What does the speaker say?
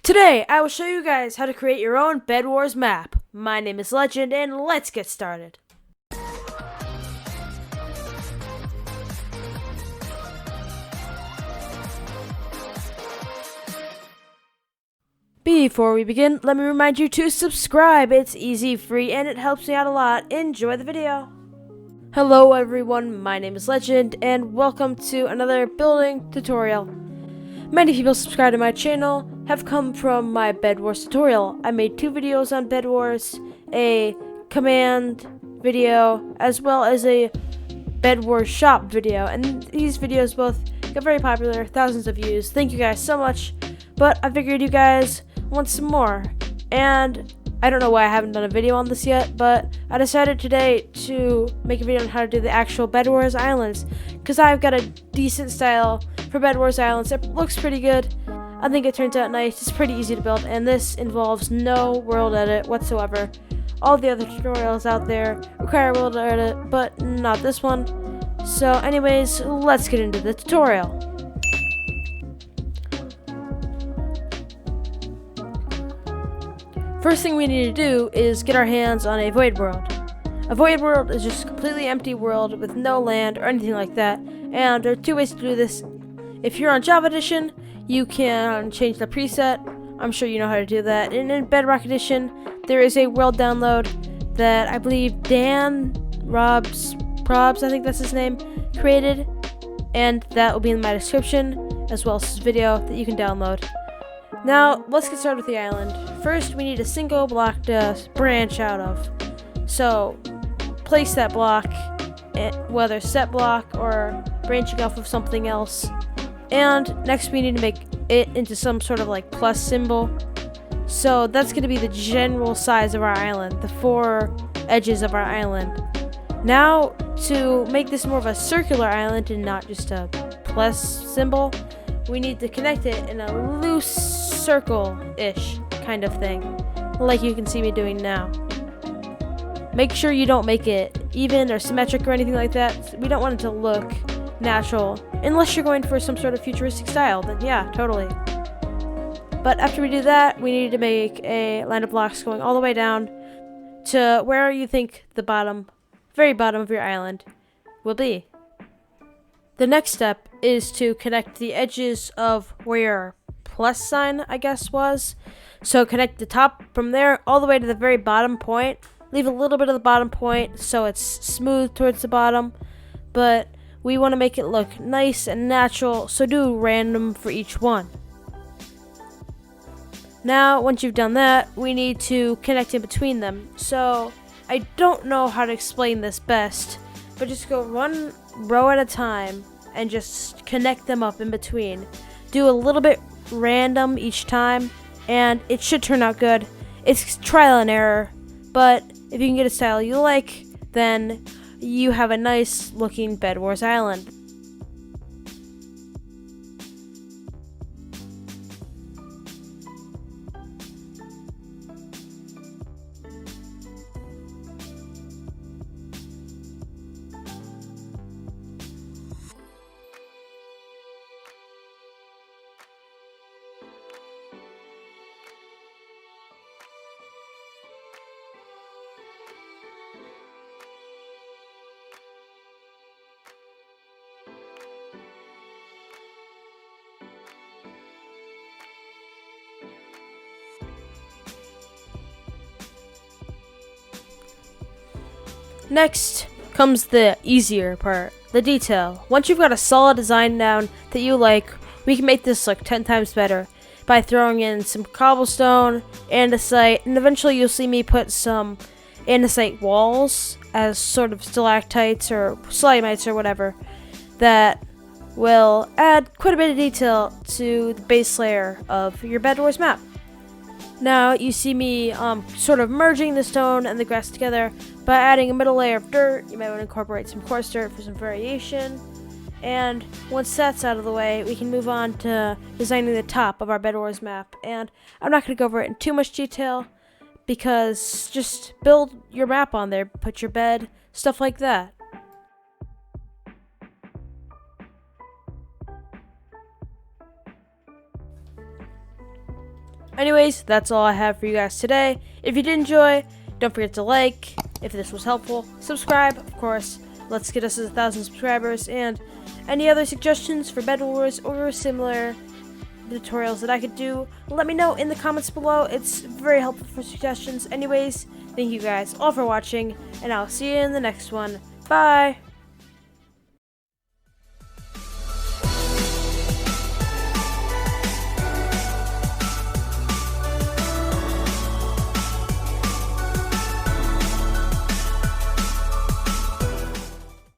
Today, I will show you guys how to create your own Bedwars map. My name is Legend, and let's get started. Before we begin, let me remind you to subscribe. It's easy, free, and it helps me out a lot. Enjoy the video. Hello everyone, my name is Legend, and welcome to another building tutorial. Many people subscribe to my channel have come from my Bedwars tutorial. I made 2 videos on Bedwars, a command video, as well as a Bedwars shop video, and these videos both got very popular, thousands of views. Thank you guys so much, but I figured you guys want some more, and I don't know why I haven't done a video on this yet, but I decided today to make a video on how to do the actual Bedwars Islands, because I've got a decent style for Bedwars Islands. It looks pretty good. I think it turns out nice. It's pretty easy to build, and this involves no world edit whatsoever. All the other tutorials out there require world edit, but not this one. So anyways, let's get into the tutorial. First thing we need to do is get our hands on a void world. A void world is just a completely empty world with no land or anything like that, and there are 2 ways to do this. If you're on Java Edition, you can change the preset. I'm sure you know how to do that. And in Bedrock Edition, there is a world download that I believe Dan Probs, I think that's his name, created, and that will be in my description, as well as this video that you can download. Now, let's get started with the island. First, we need a single block to branch out of. So, place that block, whether set block or branching off of something else. And next we need to make it into some sort of like plus symbol. So that's going to be the general size of our island, the 4 edges of our island. Now, to make this more of a circular island and not just a plus symbol, we need to connect it in a loose circle-ish kind of thing, like you can see me doing now. Make sure you don't make it even or symmetric or anything like that. We don't want it to look natural, unless you're going for some sort of futuristic style, then yeah, totally. But after we do that, we need to make a line of blocks going all the way down to where you think the very bottom of your island will be. The next step is to connect the edges of where your plus sign, I guess, was. So connect the top from there all the way to the very bottom point. Leave a little bit of the bottom point so it's smooth towards the bottom, but we want to make it look nice and natural, so do random for each one. Now, once you've done that, we need to connect in between them. So, I don't know how to explain this best, but just go 1 row at a time and just connect them up in between. Do a little bit random each time, and it should turn out good. It's trial and error, but if you can get a style you like, then you have a nice looking Bedwars island. Next comes the easier part, the detail. Once you've got a solid design down that you like, we can make this look 10 times better by throwing in some cobblestone, andesite, and eventually you'll see me put some andesite walls as sort of stalactites or stalagmites or whatever that will add quite a bit of detail to the base layer of your Bedwars map. Now you see me sort of merging the stone and the grass together by adding a middle layer of dirt. You might want to incorporate some coarse dirt for some variation. And once that's out of the way, we can move on to designing the top of our Bedwars map. And I'm not going to go over it in too much detail, because just build your map on there, put your bed, stuff like that. Anyways, that's all I have for you guys today. If you did enjoy, don't forget to like, if this was helpful, subscribe, of course. Let's get us to 1,000 subscribers, and any other suggestions for Bedwars or similar tutorials that I could do, let me know in the comments below. It's very helpful for suggestions. Anyways, thank you guys all for watching, and I'll see you in the next one. Bye!